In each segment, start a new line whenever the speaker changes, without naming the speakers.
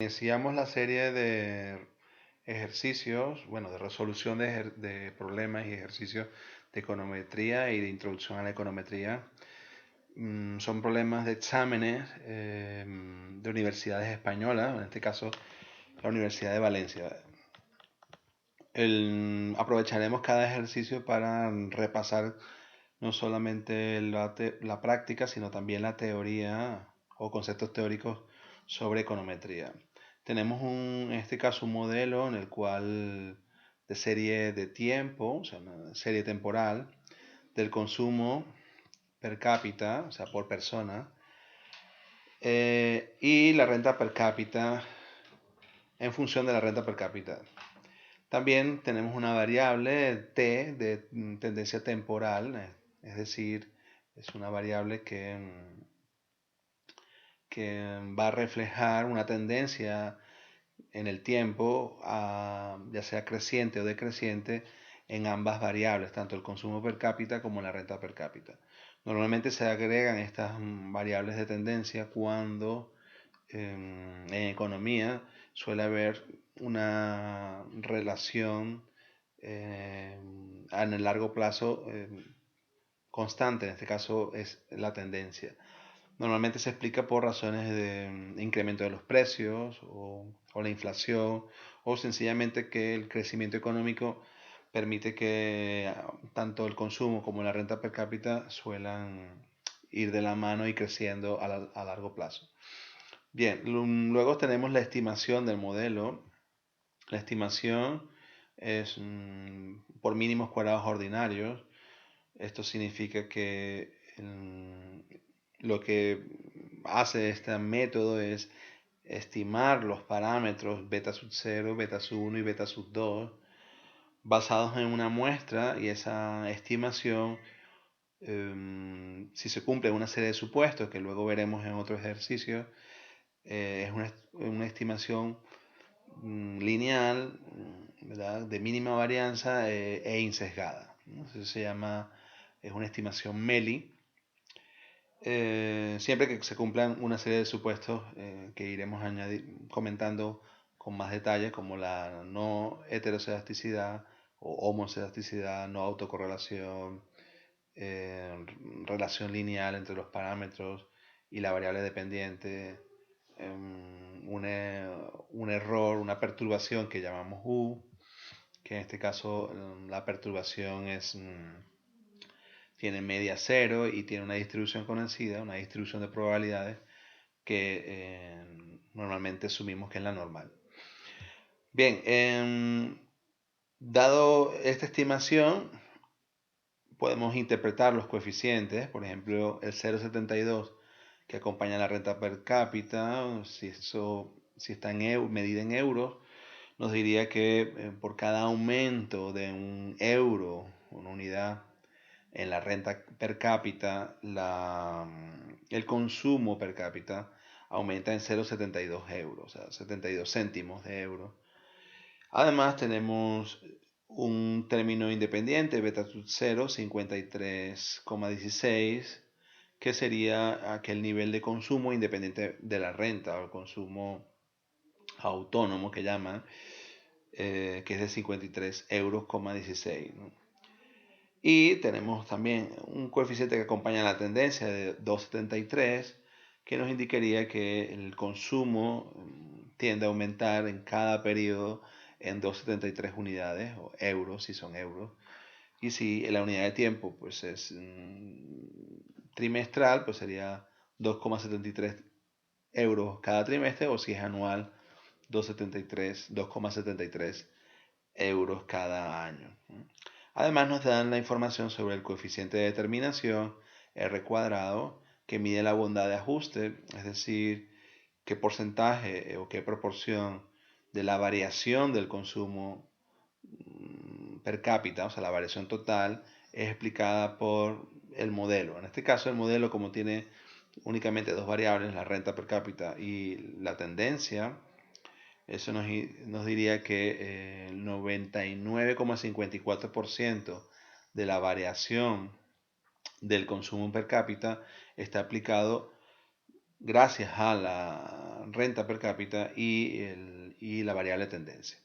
iniciamos la serie de ejercicios, bueno, de resolución de problemas y ejercicios de econometría y de introducción a la econometría. Son problemas de exámenes de universidades españolas, en este caso la Universidad de Valencia. Aprovecharemos cada ejercicio para repasar no solamente la práctica, sino también la teoría o conceptos teóricos sobre econometría. Tenemos en este caso un modelo en el cual de serie de tiempo, o sea, una serie temporal del consumo per cápita, o sea, por persona, y la renta per cápita en función de la renta per cápita. También tenemos una variable T de tendencia temporal, es decir, es una variable que va a reflejar una tendencia en el tiempo, ya sea creciente o decreciente, en ambas variables, tanto el consumo per cápita como la renta per cápita. Normalmente se agregan estas variables de tendencia cuando en economía suele haber una relación en el largo plazo constante, en este caso es la tendencia. Normalmente se explica por razones de incremento de los precios o la inflación o sencillamente que el crecimiento económico permite que tanto el consumo como la renta per cápita suelan ir de la mano y creciendo a largo plazo. Bien, luego tenemos la estimación del modelo. La estimación es por mínimos cuadrados ordinarios. Esto significa que lo que hace este método es estimar los parámetros beta sub 0, beta sub 1 y beta sub 2 basados en una muestra, y esa estimación, si se cumple una serie de supuestos que luego veremos en otro ejercicio, es una estimación lineal, ¿verdad? De mínima varianza e insesgada, ¿no? Eso se llama, es una estimación MELI. Siempre que se cumplan una serie de supuestos que iremos comentando con más detalle, como la no heteroscedasticidad o homoscedasticidad, no autocorrelación, relación lineal entre los parámetros y la variable dependiente, un error, una perturbación que llamamos U, que en este caso la perturbación tiene media cero y tiene una distribución conocida, una distribución de probabilidades que normalmente asumimos que es la normal. Bien, dado esta estimación, podemos interpretar los coeficientes, por ejemplo, el 0,72 que acompaña la renta per cápita, si está medida en euros, nos diría que por cada aumento de un euro, una unidad en la renta per cápita, el consumo per cápita aumenta en 0,72 euros, o sea, 72 céntimos de euro. Además tenemos un término independiente, beta sub 0, 53,16, que sería aquel nivel de consumo independiente de la renta, o el consumo autónomo que llaman, que es de 53 euros, 16, ¿no? Y tenemos también un coeficiente que acompaña la tendencia de 2,73, que nos indicaría que el consumo tiende a aumentar en cada periodo en 2,73 unidades, o euros si son euros. Y si la unidad de tiempo pues es trimestral, pues sería 2,73 euros cada trimestre, o si es anual, 2,73 euros cada año. Además nos dan la información sobre el coeficiente de determinación, R cuadrado, que mide la bondad de ajuste, es decir, qué porcentaje o qué proporción de la variación del consumo per cápita, o sea, la variación total, es explicada por el modelo. En este caso, el modelo, como tiene únicamente dos variables, la renta per cápita y la tendencia, eso nos diría que el 99,54% de la variación del consumo per cápita está aplicado gracias a la renta per cápita y la variable tendencia.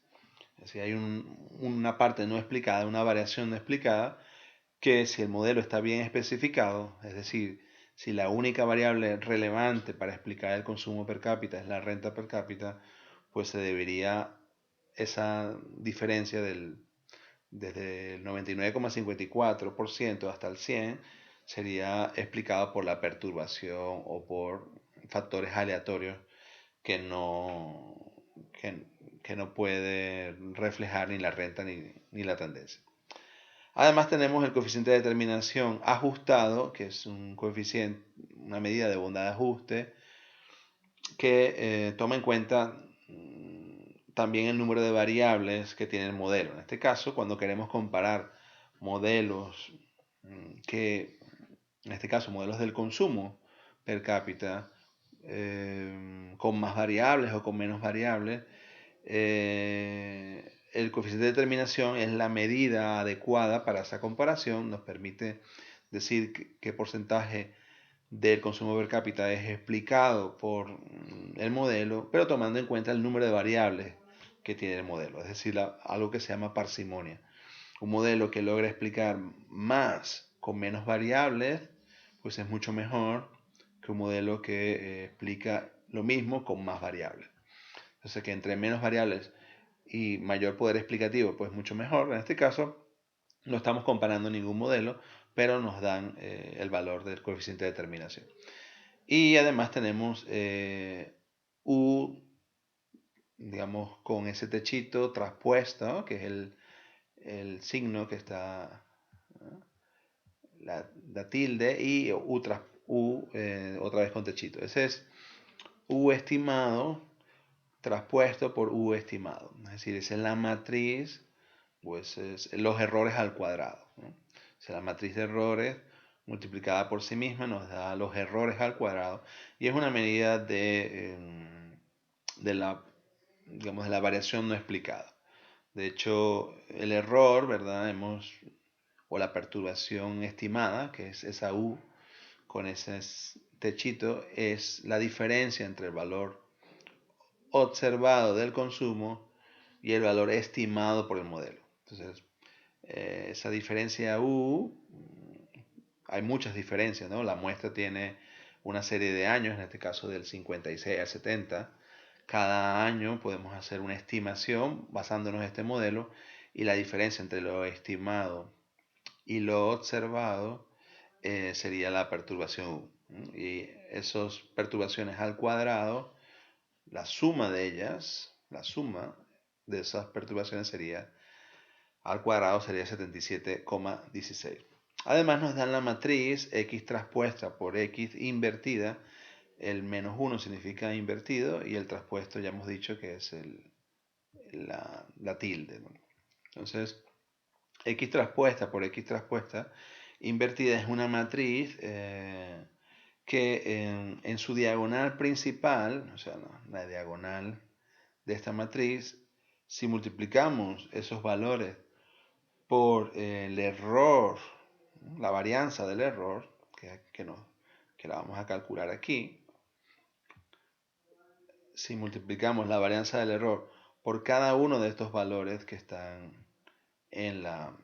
Es decir, hay una parte no explicada, una variación no explicada, que si el modelo está bien especificado, es decir, si la única variable relevante para explicar el consumo per cápita es la renta per cápita, pues se debería esa diferencia desde el 99,54% hasta el 100% sería explicado por la perturbación o por factores aleatorios que no, que, que no puede reflejar ni la renta ni la tendencia. Además tenemos el coeficiente de determinación ajustado, que es un coeficiente, una medida de bondad de ajuste, que toma en cuenta también el número de variables que tiene el modelo. En este caso, cuando queremos comparar modelos en este caso, modelos del consumo per cápita, con más variables o con menos variables, el coeficiente de determinación es la medida adecuada para esa comparación, nos permite decir qué porcentaje del consumo per cápita es explicado por el modelo, pero tomando en cuenta el número de variables que tiene el modelo, es decir, algo que se llama parsimonia. Un modelo que logra explicar más con menos variables, pues es mucho mejor que un modelo que explica lo mismo con más variables. Entonces, que entre menos variables y mayor poder explicativo, pues mucho mejor. En este caso, no estamos comparando ningún modelo, pero nos dan el valor del coeficiente de determinación. Y además tenemos U, digamos, con ese techito traspuesto, que es el signo que está, la tilde, y U otra vez con techito. Ese es U estimado traspuesto por U estimado. Es decir, esa es la matriz, pues es los errores al cuadrado, ¿no? O sea, la matriz de errores multiplicada por sí misma nos da los errores al cuadrado y es una medida de la, digamos, de la variación no explicada. De hecho, el error, ¿verdad? O la perturbación estimada, que es esa U con ese techito, es la diferencia entre el valor observado del consumo y el valor estimado por el modelo. Entonces, esa diferencia U, hay muchas diferencias, ¿no? La muestra tiene una serie de años, en este caso del 56 al 70. Cada año podemos hacer una estimación basándonos en este modelo y la diferencia entre lo estimado y lo observado sería la perturbación U. Y esas perturbaciones al cuadrado, la suma de ellas, la suma de esas perturbaciones sería al cuadrado sería 77,16. Además nos dan la matriz x traspuesta por x invertida. El menos 1 significa invertido y el traspuesto ya hemos dicho que es la tilde, ¿no? Entonces, x traspuesta por x traspuesta invertida es una matriz que en su diagonal principal, o sea, la diagonal de esta matriz, si multiplicamos esos valores por el error, la varianza del error, que la vamos a calcular aquí, si multiplicamos la varianza del error por cada uno de estos valores que están en la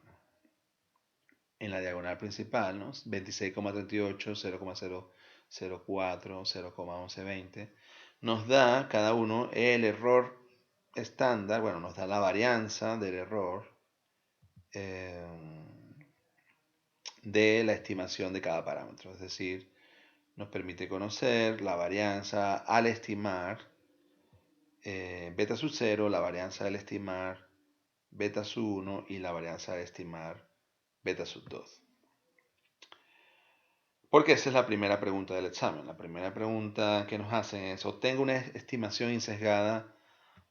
diagonal principal, ¿no? 26,38, 0,004, 0,1120, nos da cada uno el error estándar, bueno, nos da la varianza del error de la estimación de cada parámetro. Es decir, nos permite conocer la varianza al estimar beta sub 0, la varianza al estimar beta sub 1 y la varianza al estimar beta sub 2. Porque esa es la primera pregunta del examen. La primera pregunta que nos hacen es: obtengo una estimación insesgada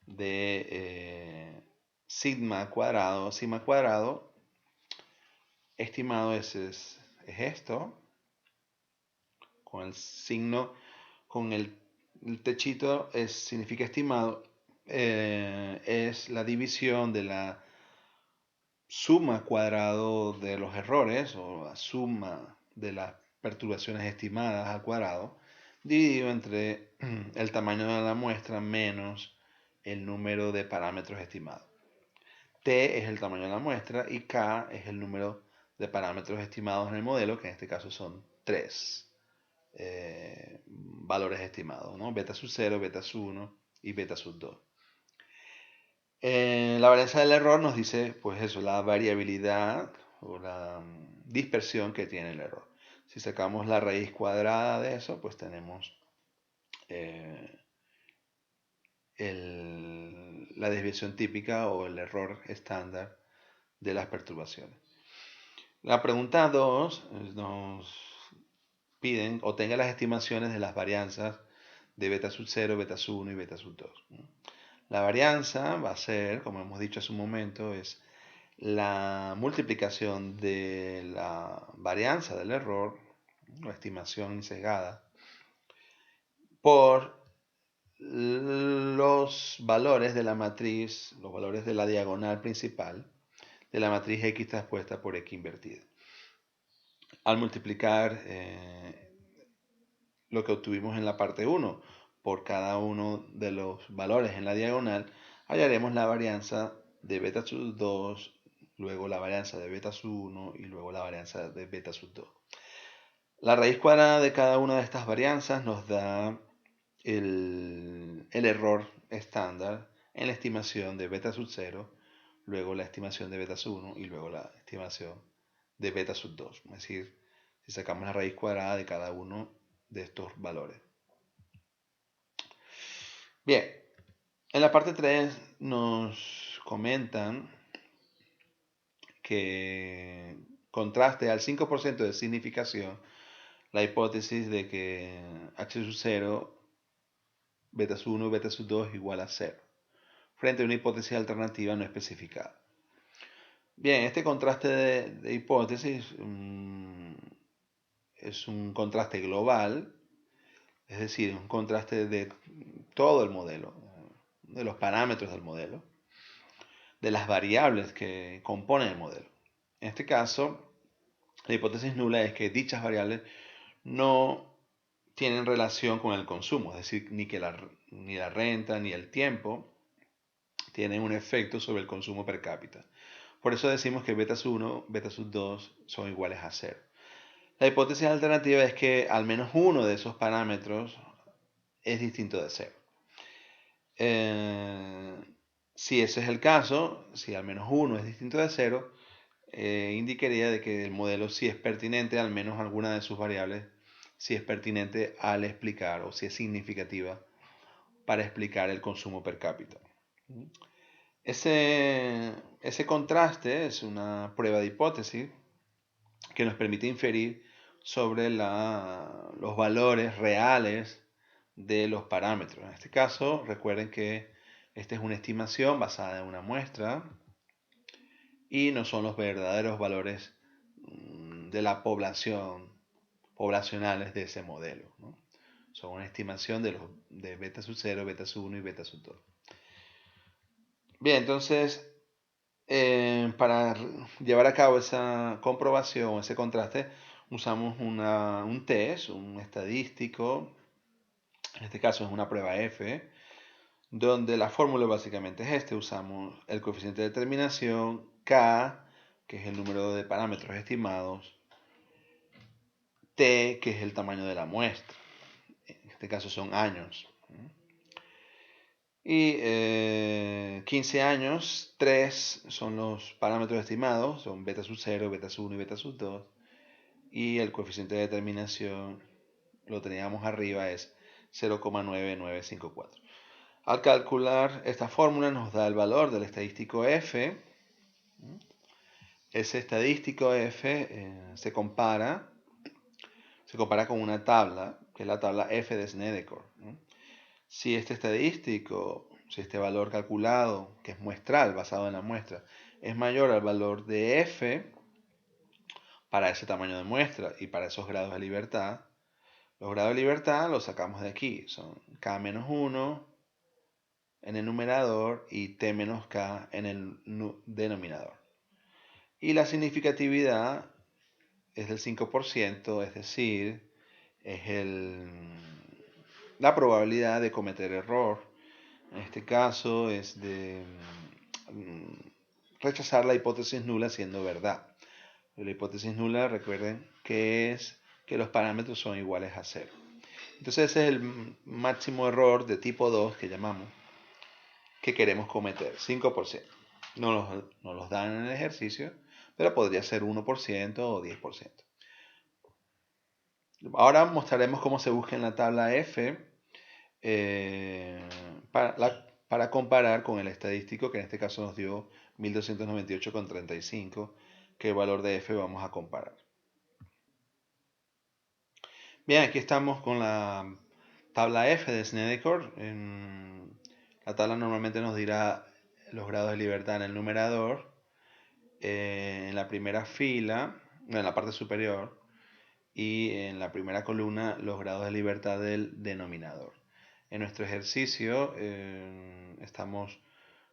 de sigma cuadrado. Sigma cuadrado estimado es esto, con el signo, con el techito significa estimado, es la división de la suma cuadrado de los errores o la suma de las perturbaciones estimadas al cuadrado dividido entre el tamaño de la muestra menos el número de parámetros estimados. T es el tamaño de la muestra y K es el número de parámetros estimados en el modelo, que en este caso son 3 valores estimados, ¿no? Beta sub 0, beta sub 1 y beta sub 2. La varianza del error nos dice, pues eso, la variabilidad o la dispersión que tiene el error. Si sacamos la raíz cuadrada de eso, pues tenemos la desviación típica o el error estándar de las perturbaciones. La pregunta 2 nos piden obtenga las estimaciones de las varianzas de beta sub 0, beta sub 1 y beta sub 2. La varianza va a ser, como hemos dicho hace un momento, es la multiplicación de la varianza del error, la estimación sesgada, por los valores de la matriz, los valores de la diagonal principal de la matriz X transpuesta por X invertida. Al multiplicar lo que obtuvimos en la parte 1 por cada uno de los valores en la diagonal, hallaremos la varianza de beta sub 2, luego la varianza de beta sub 1 y luego la varianza de beta sub 2. La raíz cuadrada de cada una de estas varianzas nos da el error estándar en la estimación de beta sub 0, luego la estimación de beta sub 1 y luego la estimación de beta sub 2. Es decir, si sacamos la raíz cuadrada de cada uno de estos valores. Bien, en la parte 3 nos comentan que contraste al 5% de significación la hipótesis de que h sub 0, beta sub 1 y beta sub 2 es igual a 0, frente a una hipótesis alternativa no especificada. Bien, este contraste de hipótesis es un contraste global, es decir, un contraste de todo el modelo, de los parámetros del modelo, de las variables que componen el modelo. En este caso, la hipótesis nula es que dichas variables no tienen relación con el consumo, es decir, ni la renta ni el tiempo tienen un efecto sobre el consumo per cápita. Por eso decimos que beta sub 1, beta sub 2 son iguales a 0. La hipótesis alternativa es que al menos uno de esos parámetros es distinto de 0. Si ese es el caso, si al menos uno es distinto de 0, indicaría de que el modelo sí es pertinente, al menos alguna de sus variables, si es pertinente al explicar o si es significativa para explicar el consumo per cápita. Ese contraste es una prueba de hipótesis que nos permite inferir sobre los valores reales de los parámetros. En este caso, recuerden que esta es una estimación basada en una muestra y no son los verdaderos valores de la poblacionales de ese modelo, ¿no? Son una estimación de beta sub 0, beta sub 1 y beta sub 2. Bien, entonces, para llevar a cabo esa comprobación, ese contraste, usamos un test, un estadístico, en este caso es una prueba F, donde la fórmula básicamente es usamos el coeficiente de determinación, K, que es el número de parámetros estimados, T, que es el tamaño de la muestra, en este caso son años, y 15 años, 3 son los parámetros estimados, son beta sub 0, beta sub 1 y beta sub 2, y el coeficiente de determinación, lo teníamos arriba, es 0,9954. Al calcular esta fórmula nos da el valor del estadístico F. Ese estadístico F se compara con una tabla, que es la tabla F de Snedeker. Si este estadístico, si este valor calculado, que es muestral, basado en la muestra, es mayor al valor de F para ese tamaño de muestra y para esos grados de libertad, los grados de libertad los sacamos de aquí, son K-1 en el numerador y T menos K en el denominador. Y la significatividad es del 5%, es decir, es la probabilidad de cometer error. En este caso es de rechazar la hipótesis nula siendo verdad. La hipótesis nula, recuerden que es que los parámetros son iguales a cero. Entonces ese es el máximo error de tipo 2 que llamamos, que queremos cometer, 5%. No los dan en el ejercicio, pero podría ser 1% o 10%. Ahora mostraremos cómo se busca en la tabla F para comparar con el estadístico, que en este caso nos dio 1298,35, que el valor de F vamos a comparar. Bien, aquí estamos con la tabla F de Snedeker. La tabla normalmente nos dirá los grados de libertad en el numerador, en la primera fila, en la parte superior, y en la primera columna los grados de libertad del denominador. En nuestro ejercicio estamos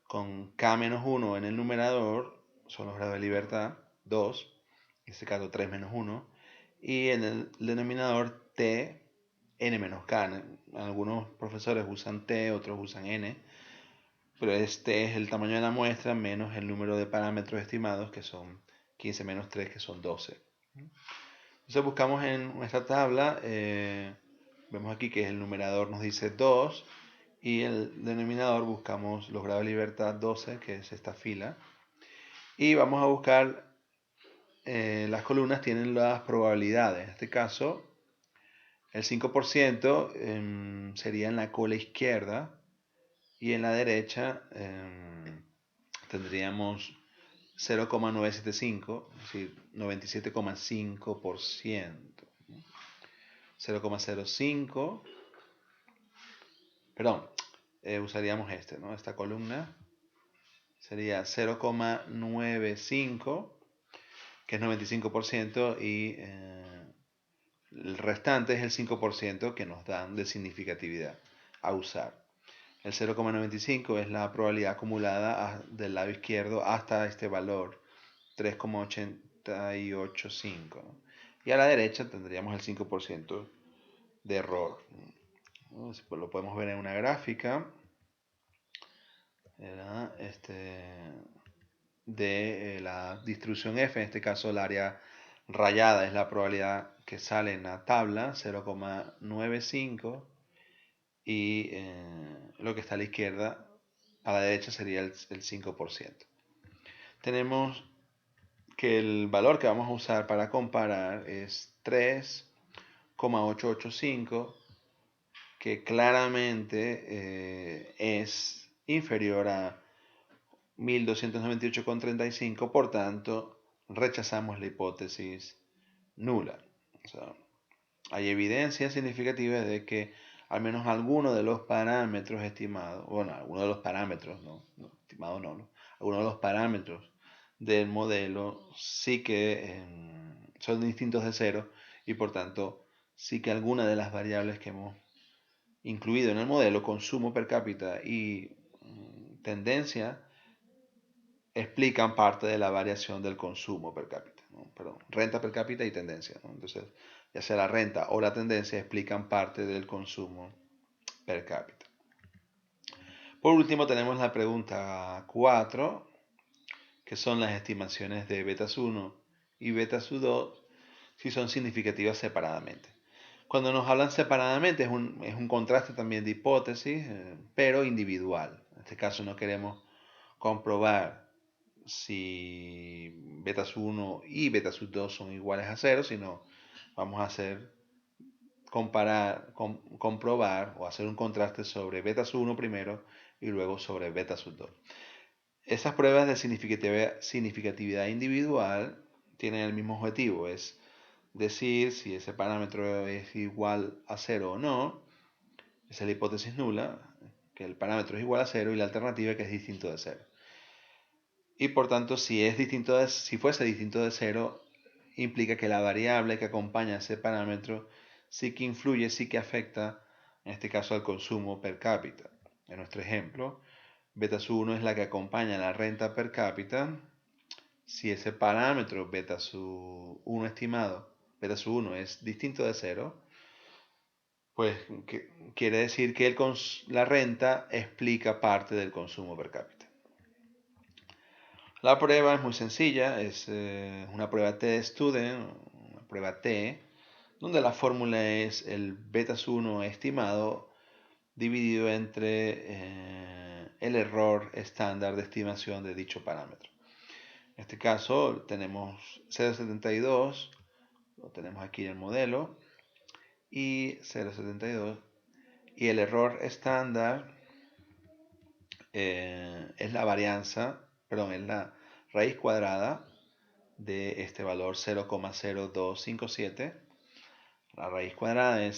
con K-1 en el numerador, son los grados de libertad, 2, en este caso 3 menos 1, y en el denominador T, N menos K. Algunos profesores usan T, otros usan N, pero este es el tamaño de la muestra menos el número de parámetros estimados, que son 15 menos 3, que son 12. Entonces buscamos en nuestra tabla, vemos aquí que el numerador nos dice 2 y el denominador buscamos los grados de libertad 12, que es esta fila, y vamos a buscar, las columnas tienen las probabilidades. En este caso, el 5% sería en la cola izquierda y en la derecha tendríamos 0,975, es decir, 97,5%. 0,05, perdón, usaríamos ¿no? Esta columna sería 0,95, que es 95%, y el restante es el 5% que nos dan de significatividad a usar. El 0,95 es la probabilidad acumulada del lado izquierdo hasta este valor, 3,885. ¿no? Y a la derecha tendríamos el 5% de error. Lo podemos ver en una gráfica de la distribución F, en este caso el área rayada es la probabilidad que sale en la tabla, 0,95, y lo que está a la izquierda, a la derecha sería el 5%. Tenemos que el valor que vamos a usar para comparar es 3,885, que claramente es inferior a 1298,35, por tanto, rechazamos la hipótesis nula. O sea, hay evidencia significativa de que al menos alguno de los parámetros estimados, bueno, algunos de los parámetros, estimado no, algunos de los parámetros del modelo sí que son distintos de cero, y por tanto sí que alguna de las variables que hemos incluido en el modelo, consumo per cápita y tendencia, explican parte de la variación del consumo per cápita, perdón, renta per cápita y tendencia. Entonces, ya sea la renta o la tendencia explican parte del consumo per cápita. Por último, tenemos la pregunta 4, que son las estimaciones de betas 1 y betas 2 si son significativas separadamente. Cuando nos hablan separadamente es un contraste también de hipótesis, pero individual. En este caso no queremos comprobar si betas 1 y betas 2 son iguales a 0, sino vamos a hacer comprobar o hacer un contraste sobre betas 1 primero y luego sobre betas 2. Esas pruebas de significatividad individual tienen el mismo objetivo, es decir si ese parámetro es igual a 0 o no. Esa es la hipótesis nula, que el parámetro es igual a 0, y la alternativa que es distinto de 0. Y por tanto, si fuese distinto de 0, implica que la variable que acompaña a ese parámetro sí que influye, sí que afecta, en este caso, al consumo per cápita. En nuestro ejemplo, beta 1 es la que acompaña la renta per cápita. Si ese parámetro beta 1 estimado, beta 1 es distinto de 0, Pues quiere decir que la renta explica parte del consumo per cápita. La prueba es muy sencilla, es una prueba T-Student, una prueba T, donde la fórmula es el beta-1 estimado dividido entre el error estándar de estimación de dicho parámetro. En este caso tenemos 0,72, lo tenemos aquí en el modelo, y 0,72, y el error estándar es la varianza, perdón, es la raíz cuadrada de este valor 0,0257. La raíz cuadrada de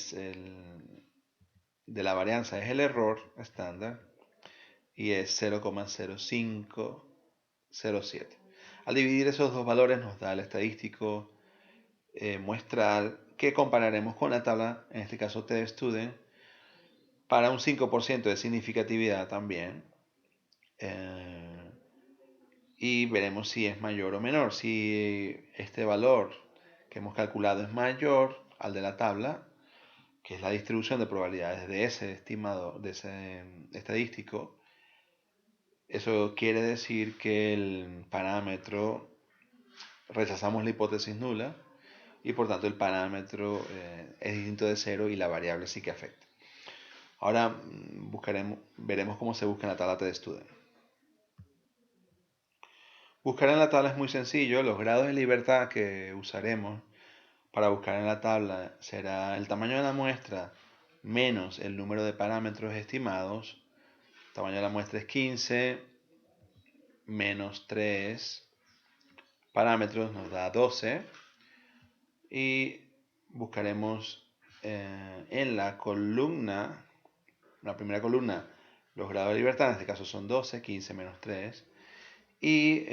la varianza es el error estándar y es 0,0507. Al dividir esos dos valores nos da el estadístico muestral que compararemos con la tabla, en este caso T-Student, para un 5% de significatividad también. Y veremos si es mayor o menor. Si este valor que hemos calculado es mayor al de la tabla, que es la distribución de probabilidades de ese estimado, de ese estadístico, eso quiere decir que el parámetro, rechazamos la hipótesis nula y por tanto el parámetro es distinto de cero y la variable sí que afecta. Ahora veremos cómo se busca en la tabla T-Student. Buscar en la tabla es muy sencillo. Los grados de libertad que usaremos para buscar en la tabla será el tamaño de la muestra menos el número de parámetros estimados. El tamaño de la muestra es 15 menos 3 parámetros nos da 12. Y buscaremos en la columna, la primera columna, los grados de libertad. En este caso son 12, 15 menos 3. Y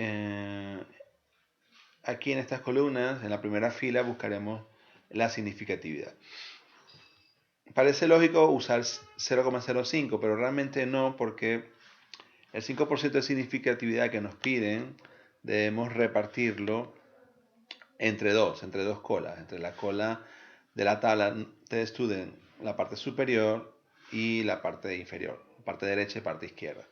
aquí en estas columnas, en la primera fila, buscaremos la significatividad. Parece lógico usar 0,05, pero realmente no, porque el 5% de significatividad que nos piden debemos repartirlo entre dos colas, entre la cola de la tabla T-Student, la parte superior y la parte inferior, parte derecha y parte izquierda.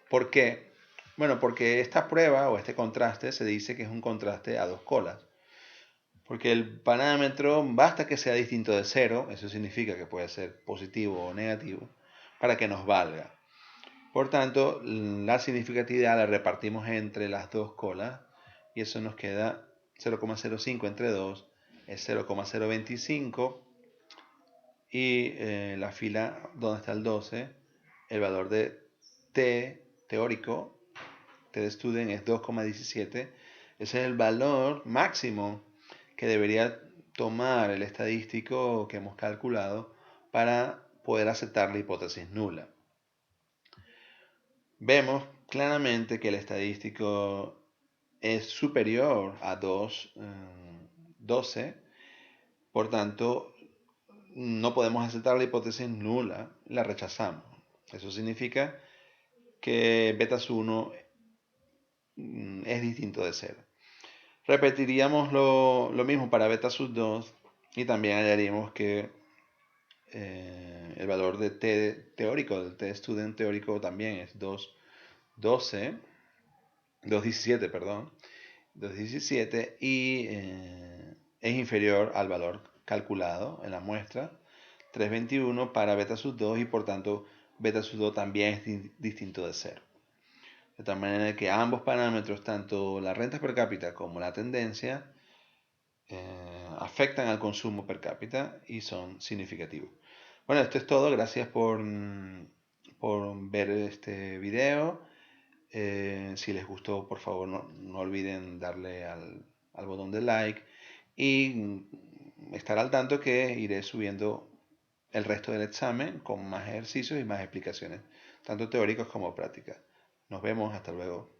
¿Por qué? Bueno, porque esta prueba o este contraste se dice que es un contraste a dos colas. Porque el parámetro basta que sea distinto de cero, eso significa que puede ser positivo o negativo, para que nos valga. Por tanto, la significatividad la repartimos entre las dos colas y eso nos queda 0,05 entre 2 es 0,025 y la fila donde está el 12, el valor de T teórico, T de Student es 2,17. Ese es el valor máximo que debería tomar el estadístico que hemos calculado para poder aceptar la hipótesis nula. Vemos claramente que el estadístico es superior a 2,12, por tanto no podemos aceptar la hipótesis nula, la rechazamos. Eso significa que beta-1 es distinto de 0. Repetiríamos lo mismo para beta-2 y también hallaríamos que el valor de T teórico, del T-Student teórico también es 2,17, perdón, 2,17 y es inferior al valor calculado en la muestra 3,21 para beta-2 y por tanto beta-2 también es distinto de 0. De tal manera que ambos parámetros, tanto la renta per cápita como la tendencia, afectan al consumo per cápita y son significativos. Bueno, esto es todo. Gracias por ver este video. Si les gustó, por favor, no olviden darle al botón de like y estar al tanto que iré subiendo el resto del examen con más ejercicios y más explicaciones, tanto teóricos como prácticas. Nos vemos, hasta luego.